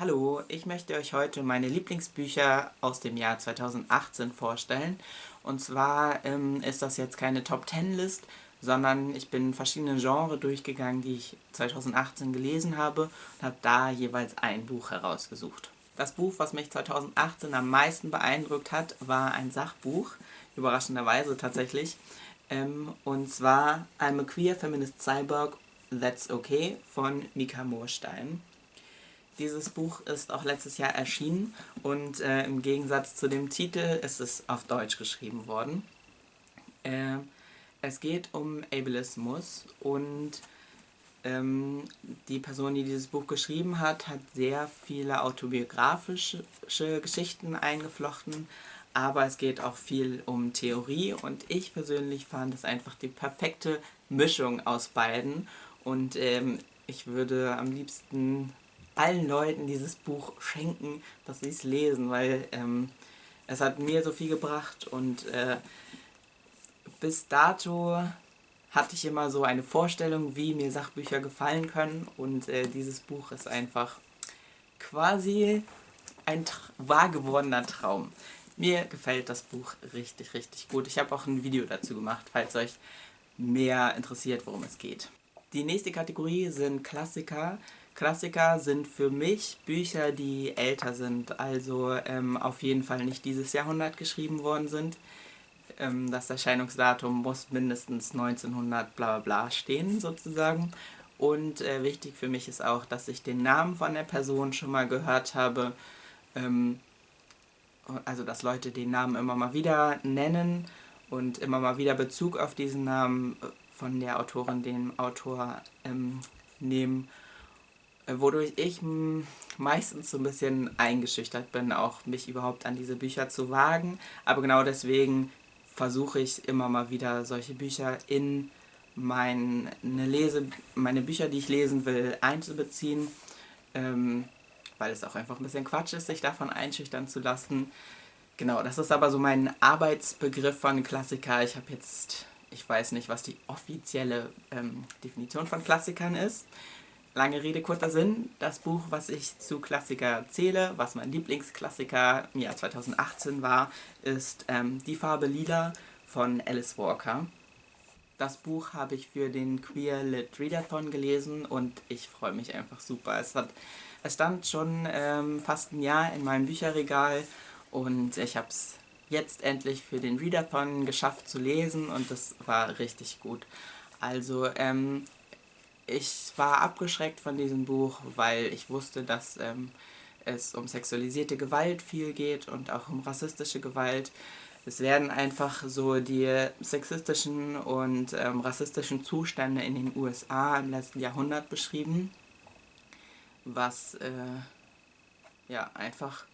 Hallo, ich möchte euch heute meine Lieblingsbücher aus dem Jahr 2018 vorstellen. Und zwar ist das jetzt keine Top-10-List, sondern ich bin verschiedene Genres durchgegangen, die ich 2018 gelesen habe und habe da jeweils ein Buch herausgesucht. Das Buch, was mich 2018 am meisten beeindruckt hat, war ein Sachbuch, überraschenderweise tatsächlich. Und zwar I'm a Queer Feminist Cyborg, That's Okay von Mika Moorstein. Dieses Buch ist auch letztes Jahr erschienen und im Gegensatz zu dem Titel ist es auf Deutsch geschrieben worden. Äh, Es geht um Ableismus und die Person, die dieses Buch geschrieben hat, hat sehr viele autobiografische Geschichten eingeflochten, aber es geht auch viel um Theorie und ich persönlich fand es einfach die perfekte Mischung aus beiden und ich würde am liebsten allen Leuten dieses Buch schenken, dass sie es lesen, weil es hat mir so viel gebracht und bis dato hatte ich immer so eine Vorstellung, wie mir Sachbücher gefallen können und dieses Buch ist einfach quasi ein wahr gewordener Traum. Mir gefällt das Buch richtig, richtig gut. Ich habe auch ein Video dazu gemacht, falls euch mehr interessiert, worum es geht. Die nächste Kategorie sind Klassiker. Klassiker sind für mich Bücher, die älter sind, also auf jeden Fall nicht dieses Jahrhundert geschrieben worden sind. Das Erscheinungsdatum muss mindestens 1900 bla bla bla stehen, sozusagen. Und wichtig für mich ist auch, dass ich den Namen von der Person schon mal gehört habe. Ähm, also, dass Leute den Namen immer mal wieder nennen und immer mal wieder Bezug auf diesen Namen von der Autorin, dem Autor nehmen. Wodurch ich meistens so ein bisschen eingeschüchtert bin, auch mich überhaupt an diese Bücher zu wagen. Aber genau deswegen versuche ich immer mal wieder solche Bücher in meine Bücher, die ich lesen will, einzubeziehen, weil es auch einfach ein bisschen Quatsch ist, sich davon einschüchtern zu lassen. Genau, das ist aber so mein Arbeitsbegriff von Klassiker. Ich weiß nicht, was die offizielle Definition von Klassikern ist. Lange Rede, kurzer Sinn. Das Buch, was ich zu Klassiker zähle, was mein Lieblingsklassiker im Jahr 2018 war, ist Die Farbe Lila von Alice Walker. Das Buch habe ich für den Queer Lit Readathon gelesen und ich freue mich einfach super. Es stand schon fast ein Jahr in meinem Bücherregal und ich habe es jetzt endlich für den Readathon geschafft zu lesen und das war richtig gut. Also ich war abgeschreckt von diesem Buch, weil ich wusste, dass es um sexualisierte Gewalt viel geht und auch um rassistische Gewalt. Es werden einfach so die sexistischen und rassistischen Zustände in den USA im letzten Jahrhundert beschrieben, was ja einfach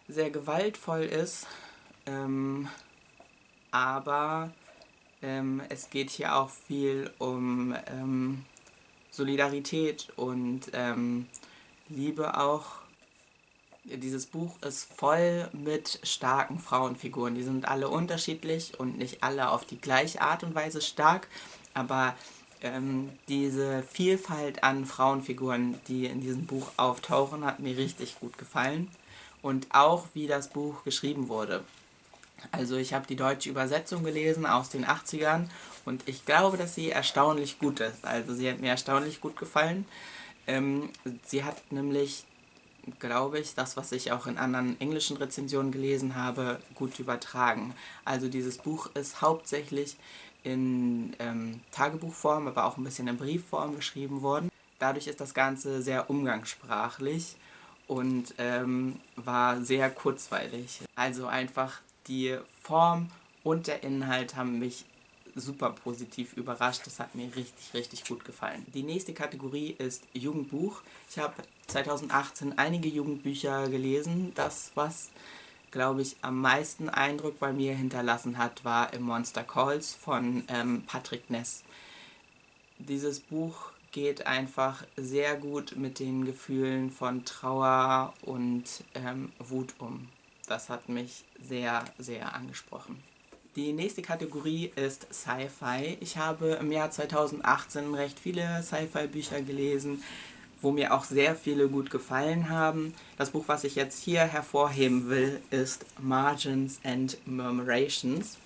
sehr gewaltvoll ist, aber es geht hier auch viel um Solidarität und Liebe auch. Dieses Buch ist voll mit starken Frauenfiguren. Die sind alle unterschiedlich und nicht alle auf die gleiche Art und Weise stark, aber diese Vielfalt an Frauenfiguren, die in diesem Buch auftauchen, hat mir richtig gut gefallen. Und auch wie das Buch geschrieben wurde. Also ich habe die deutsche Übersetzung gelesen aus den 80ern und ich glaube, dass sie erstaunlich gut ist. Also sie hat mir erstaunlich gut gefallen. Sie hat nämlich, glaube ich, das, was ich auch in anderen englischen Rezensionen gelesen habe, gut übertragen. Also dieses Buch ist hauptsächlich in Tagebuchform, aber auch ein bisschen in Briefform geschrieben worden. Dadurch ist das Ganze sehr umgangssprachlich und war sehr kurzweilig. Also einfach die Form und der Inhalt haben mich super positiv überrascht. Das hat mir richtig, richtig gut gefallen. Die nächste Kategorie ist Jugendbuch. Ich habe 2018 einige Jugendbücher gelesen. Das, was, glaube ich, am meisten Eindruck bei mir hinterlassen hat, war Im Monster Calls von Patrick Ness. Dieses Buch geht einfach sehr gut mit den Gefühlen von Trauer und Wut um. Das hat mich sehr, sehr angesprochen. Die nächste Kategorie ist Sci-Fi. Ich habe im Jahr 2018 recht viele Sci-Fi-Bücher gelesen. wo mir auch sehr viele gut gefallen haben. Das Buch, was ich jetzt hier hervorheben will, ist Margins and Murmurations.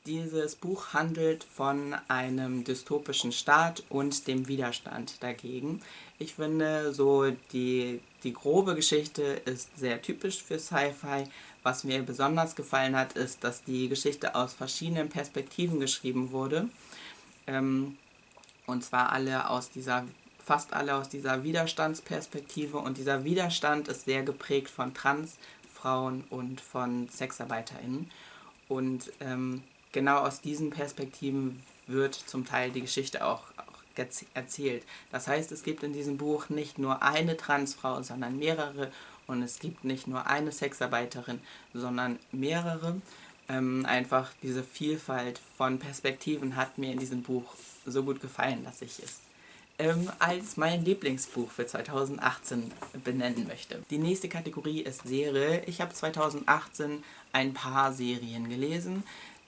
Dieses Buch handelt von einem dystopischen Staat und dem Widerstand dagegen. Ich finde, so die grobe Geschichte ist sehr typisch für Sci-Fi. Was mir besonders gefallen hat, ist, dass die Geschichte aus verschiedenen Perspektiven geschrieben wurde. Und zwar fast alle aus dieser Widerstandsperspektive. Und dieser Widerstand ist sehr geprägt von Transfrauen und von SexarbeiterInnen. Und genau aus diesen Perspektiven wird zum Teil die Geschichte auch erzählt. Das heißt, es gibt in diesem Buch nicht nur eine Transfrau, sondern mehrere. Und es gibt nicht nur eine Sexarbeiterin, sondern mehrere. Einfach diese Vielfalt von Perspektiven hat mir in diesem Buch so gut gefallen, dass ich es als mein Lieblingsbuch für 2018 benennen möchte. Die nächste Kategorie ist Serie. Ich habe 2018 ein paar Serien gelesen.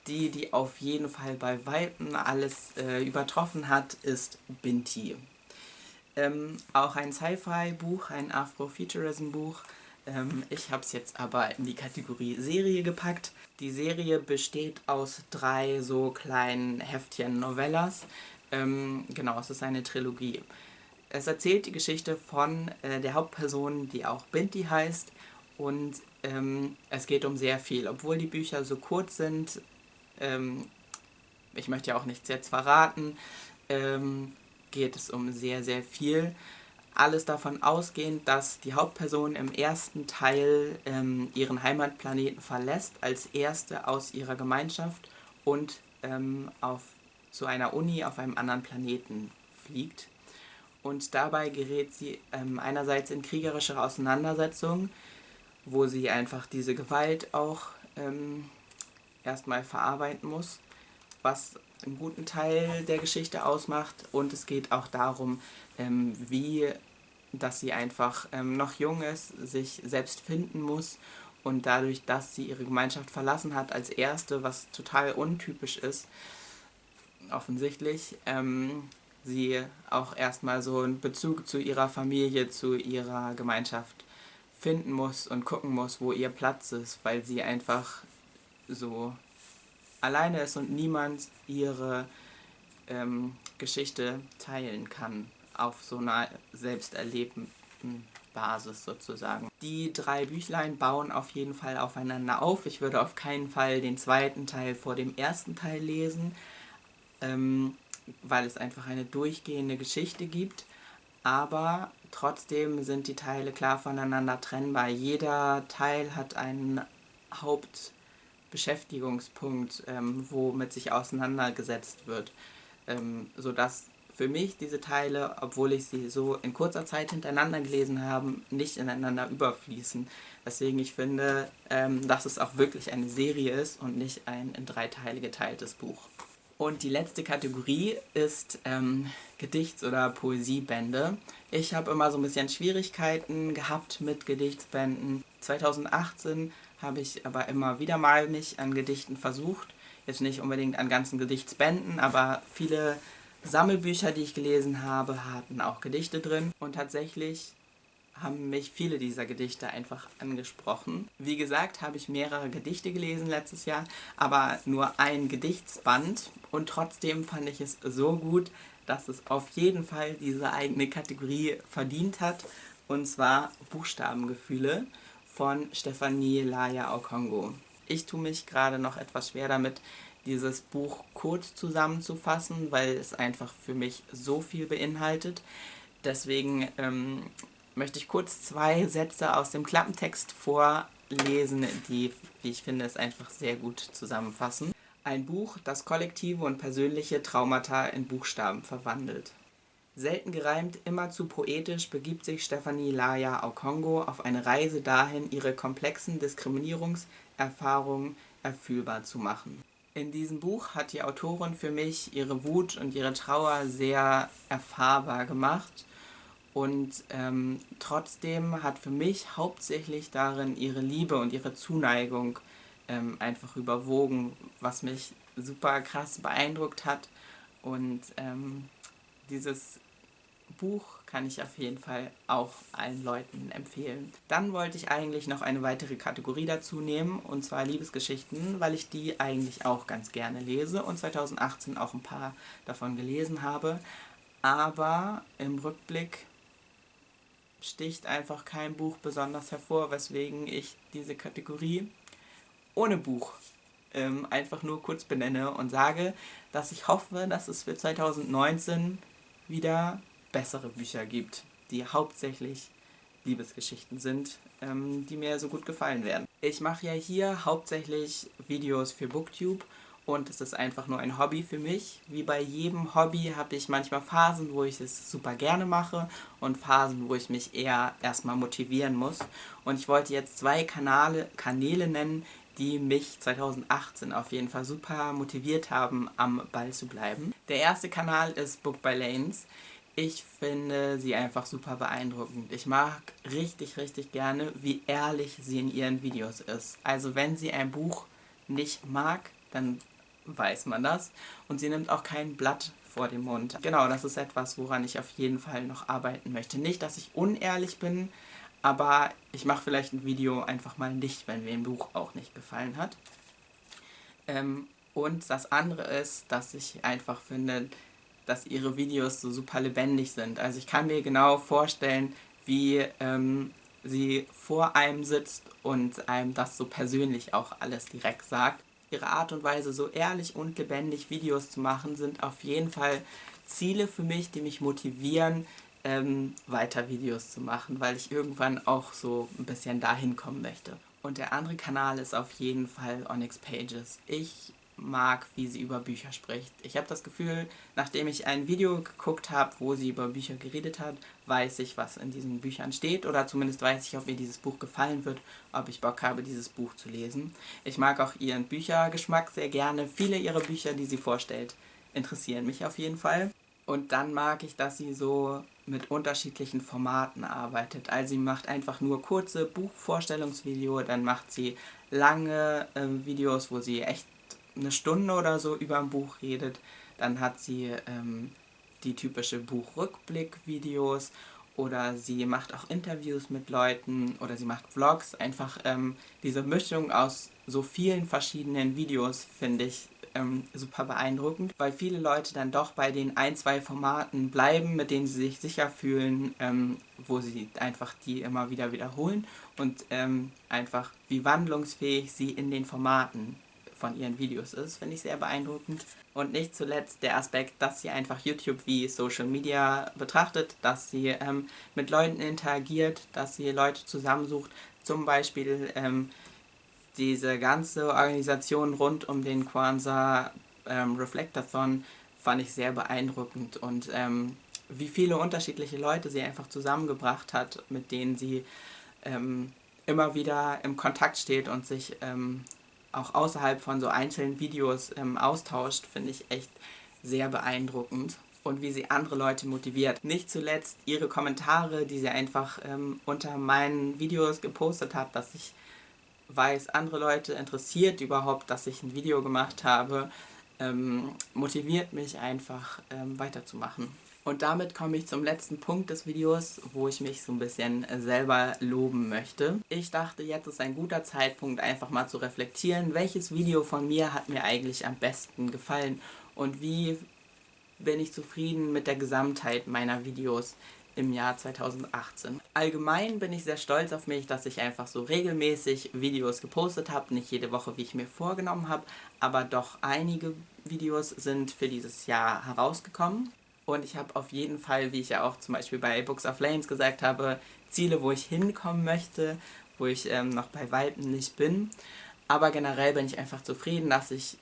Die auf jeden Fall bei Weitem alles übertroffen hat, ist Binti. Auch ein Sci-Fi-Buch, ein Afrofuturism-Buch. Ich habe es jetzt aber in die Kategorie Serie gepackt. Die Serie besteht aus 3 so kleinen Heftchen Novellas. Genau, es ist eine Trilogie. Es erzählt die Geschichte von der Hauptperson, die auch Binti heißt. Und es geht um sehr viel. Obwohl die Bücher so kurz sind, ich möchte ja auch nichts jetzt verraten, geht es um sehr, sehr viel. Alles davon ausgehend, dass die Hauptperson im ersten Teil ihren Heimatplaneten verlässt, als erste aus ihrer Gemeinschaft und zu einer Uni auf einem anderen Planeten fliegt. Und dabei gerät sie einerseits in kriegerische Auseinandersetzungen, wo sie einfach diese Gewalt auch erstmal verarbeiten muss, was einen guten Teil der Geschichte ausmacht. Und es geht auch darum, dass sie einfach noch jung ist, sich selbst finden muss und dadurch, dass sie ihre Gemeinschaft verlassen hat als Erste, was total untypisch ist, offensichtlich, sie auch erstmal so einen Bezug zu ihrer Familie, zu ihrer Gemeinschaft finden muss und gucken muss, wo ihr Platz ist, weil sie einfach so alleine ist und niemand ihre Geschichte teilen kann auf so einer selbst erlebten Basis sozusagen. Die 3 Büchlein bauen auf jeden Fall aufeinander auf. Ich würde auf keinen Fall den zweiten Teil vor dem ersten Teil lesen, weil es einfach eine durchgehende Geschichte gibt. Aber trotzdem sind die Teile klar voneinander trennbar. Jeder Teil hat einen Hauptbeschäftigungspunkt, womit sich auseinandergesetzt wird, sodass für mich diese Teile, obwohl ich sie so in kurzer Zeit hintereinander gelesen habe, nicht ineinander überfließen. Deswegen ich finde, dass es auch wirklich eine Serie ist und nicht ein in 3 Teile geteiltes Buch. Und die letzte Kategorie ist Gedichts- oder Poesiebände. Ich habe immer so ein bisschen Schwierigkeiten gehabt mit Gedichtsbänden. 2018 habe ich aber immer wieder mal mich an Gedichten versucht. Jetzt nicht unbedingt an ganzen Gedichtsbänden, aber viele Sammelbücher, die ich gelesen habe, hatten auch Gedichte drin. Und tatsächlich haben mich viele dieser Gedichte einfach angesprochen. Wie gesagt, habe ich mehrere Gedichte gelesen letztes Jahr, aber nur ein Gedichtsband. Und trotzdem fand ich es so gut, dass es auf jeden Fall diese eigene Kategorie verdient hat. Und zwar Buchstabengefühle von Stefanie Laya Okongo. Ich tue mich gerade noch etwas schwer damit, dieses Buch kurz zusammenzufassen, weil es einfach für mich so viel beinhaltet. Deswegen möchte ich kurz 2 Sätze aus dem Klappentext vorlesen, die, wie ich finde, es einfach sehr gut zusammenfassen. Ein Buch, das kollektive und persönliche Traumata in Buchstaben verwandelt. Selten gereimt, immerzu poetisch begibt sich Stefanie Laya Okongo auf eine Reise dahin, ihre komplexen Diskriminierungserfahrungen erfühlbar zu machen. In diesem Buch hat die Autorin für mich ihre Wut und ihre Trauer sehr erfahrbar gemacht und trotzdem hat für mich hauptsächlich darin ihre Liebe und ihre Zuneigung einfach überwogen, was mich super krass beeindruckt hat. Und dieses Buch kann ich auf jeden Fall auch allen Leuten empfehlen. Dann wollte ich eigentlich noch eine weitere Kategorie dazu nehmen, und zwar Liebesgeschichten, weil ich die eigentlich auch ganz gerne lese und 2018 auch ein paar davon gelesen habe. Aber im Rückblick sticht einfach kein Buch besonders hervor, weswegen ich diese Kategorie ohne Buch einfach nur kurz benenne und sage, dass ich hoffe, dass es für 2019 wieder bessere Bücher gibt, die hauptsächlich Liebesgeschichten sind, die mir so gut gefallen werden. Ich mache ja hier hauptsächlich Videos für Booktube und es ist einfach nur ein Hobby für mich. Wie bei jedem Hobby habe ich manchmal Phasen, wo ich es super gerne mache und Phasen, wo ich mich eher erstmal motivieren muss. Und ich wollte jetzt zwei Kanäle nennen, die mich 2018 auf jeden Fall super motiviert haben, am Ball zu bleiben. Der erste Kanal ist Book by Lanes. Ich finde sie einfach super beeindruckend. Ich mag richtig, richtig gerne, wie ehrlich sie in ihren Videos ist. Also wenn sie ein Buch nicht mag, dann weiß man das. Und sie nimmt auch kein Blatt vor den Mund. Genau, das ist etwas, woran ich auf jeden Fall noch arbeiten möchte. Nicht, dass ich unehrlich bin, aber ich mache vielleicht ein Video einfach mal nicht, wenn mir ein Buch auch nicht gefallen hat. Und das andere ist, dass ich einfach finde, dass ihre Videos so super lebendig sind. Also ich kann mir genau vorstellen, wie sie vor einem sitzt und einem das so persönlich auch alles direkt sagt. Ihre Art und Weise, so ehrlich und lebendig Videos zu machen, sind auf jeden Fall Ziele für mich, die mich motivieren, weiter Videos zu machen, weil ich irgendwann auch so ein bisschen dahin kommen möchte. Und der andere Kanal ist auf jeden Fall Onyx Pages. Ich mag, wie sie über Bücher spricht. Ich habe das Gefühl, nachdem ich ein Video geguckt habe, wo sie über Bücher geredet hat, weiß ich, was in diesen Büchern steht, oder zumindest weiß ich, ob mir dieses Buch gefallen wird, ob ich Bock habe, dieses Buch zu lesen. Ich mag auch ihren Büchergeschmack sehr gerne. Viele ihrer Bücher, die sie vorstellt, interessieren mich auf jeden Fall. Und dann mag ich, dass sie so mit unterschiedlichen Formaten arbeitet. Also sie macht einfach nur kurze Buchvorstellungsvideos, dann macht sie lange Videos, wo sie echt eine Stunde oder so über ein Buch redet. Dann hat sie die typische Buchrückblick-Videos oder sie macht auch Interviews mit Leuten oder sie macht Vlogs. Einfach diese Mischung aus so vielen verschiedenen Videos finde ich super beeindruckend, weil viele Leute dann doch bei den ein, zwei Formaten bleiben, mit denen sie sich sicher fühlen, wo sie einfach die immer wieder wiederholen und einfach wie wandlungsfähig sie in den Formaten von ihren Videos ist, finde ich sehr beeindruckend. Und nicht zuletzt der Aspekt, dass sie einfach YouTube wie Social Media betrachtet, dass sie mit Leuten interagiert, dass sie Leute zusammensucht, zum Beispiel diese ganze Organisation rund um den Kwanzaa Reflectathon fand ich sehr beeindruckend und wie viele unterschiedliche Leute sie einfach zusammengebracht hat, mit denen sie immer wieder im Kontakt steht und sich auch außerhalb von so einzelnen Videos austauscht, finde ich echt sehr beeindruckend. Und wie sie andere Leute motiviert. Nicht zuletzt ihre Kommentare, die sie einfach unter meinen Videos gepostet hat, dass ich weiß, andere Leute interessiert überhaupt, dass ich ein Video gemacht habe, motiviert mich einfach weiterzumachen. Und damit komme ich zum letzten Punkt des Videos, wo ich mich so ein bisschen selber loben möchte. Ich dachte, jetzt ist ein guter Zeitpunkt, einfach mal zu reflektieren, welches Video von mir hat mir eigentlich am besten gefallen und wie bin ich zufrieden mit der Gesamtheit meiner Videos im Jahr 2018. Allgemein bin ich sehr stolz auf mich, dass ich einfach so regelmäßig Videos gepostet habe, nicht jede Woche, wie ich mir vorgenommen habe, aber doch einige Videos sind für dieses Jahr herausgekommen. Und ich habe auf jeden Fall, wie ich ja auch zum Beispiel bei Books of Lanes gesagt habe, Ziele, wo ich hinkommen möchte, wo ich noch bei weitem nicht bin. Aber generell bin ich einfach zufrieden, dass ich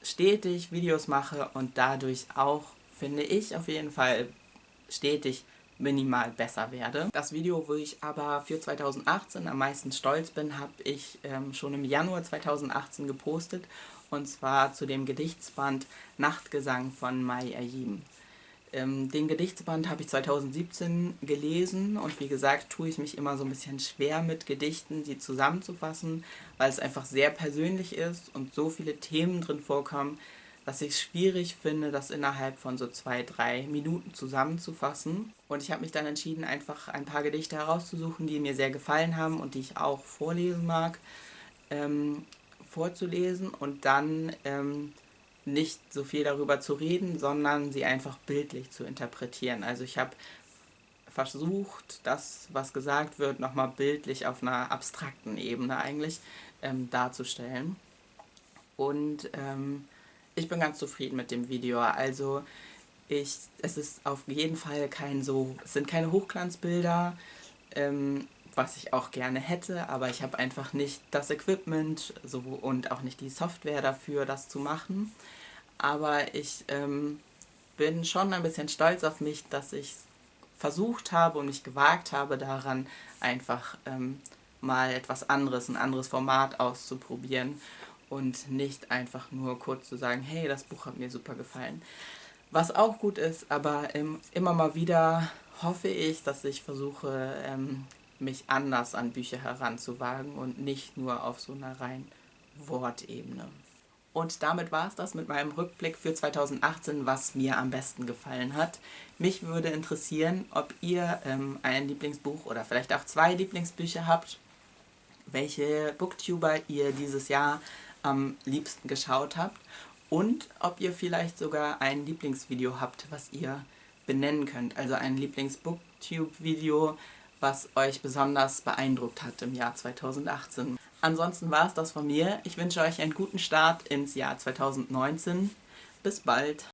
stetig Videos mache und dadurch auch, finde ich, auf jeden Fall stetig minimal besser werde. Das Video, wo ich aber für 2018 am meisten stolz bin, habe ich schon im Januar 2018 gepostet, und zwar zu dem Gedichtsband Nachtgesang von Mai Ayim. Den Gedichtsband habe ich 2017 gelesen und wie gesagt tue ich mich immer so ein bisschen schwer mit Gedichten, die zusammenzufassen, weil es einfach sehr persönlich ist und so viele Themen drin vorkommen, dass ich es schwierig finde, das innerhalb von so 2, 3 Minuten zusammenzufassen. Und ich habe mich dann entschieden, einfach ein paar Gedichte herauszusuchen, die mir sehr gefallen haben und die ich auch vorlesen mag, vorzulesen und dann nicht so viel darüber zu reden, sondern sie einfach bildlich zu interpretieren. Also ich habe versucht, das, was gesagt wird, nochmal bildlich auf einer abstrakten Ebene eigentlich darzustellen. Und ich bin ganz zufrieden mit dem Video. Also es ist auf jeden Fall es sind keine Hochglanzbilder, was ich auch gerne hätte, aber ich habe einfach nicht das Equipment und auch nicht die Software dafür, das zu machen. Aber ich bin schon ein bisschen stolz auf mich, dass ich versucht habe und mich gewagt habe daran, einfach mal etwas anderes, ein anderes Format auszuprobieren und nicht einfach nur kurz zu sagen, hey, das Buch hat mir super gefallen. Was auch gut ist, aber immer mal wieder hoffe ich, dass ich versuche, mich anders an Bücher heranzuwagen und nicht nur auf so einer rein Wortebene. Und damit war es das mit meinem Rückblick für 2018, was mir am besten gefallen hat. Mich würde interessieren, ob ihr ein Lieblingsbuch oder vielleicht auch 2 Lieblingsbücher habt, welche Booktuber ihr dieses Jahr am liebsten geschaut habt und ob ihr vielleicht sogar ein Lieblingsvideo habt, was ihr benennen könnt. Also ein Lieblings-Booktube-Video, was euch besonders beeindruckt hat im Jahr 2018. Ansonsten war es das von mir. Ich wünsche euch einen guten Start ins Jahr 2019. Bis bald!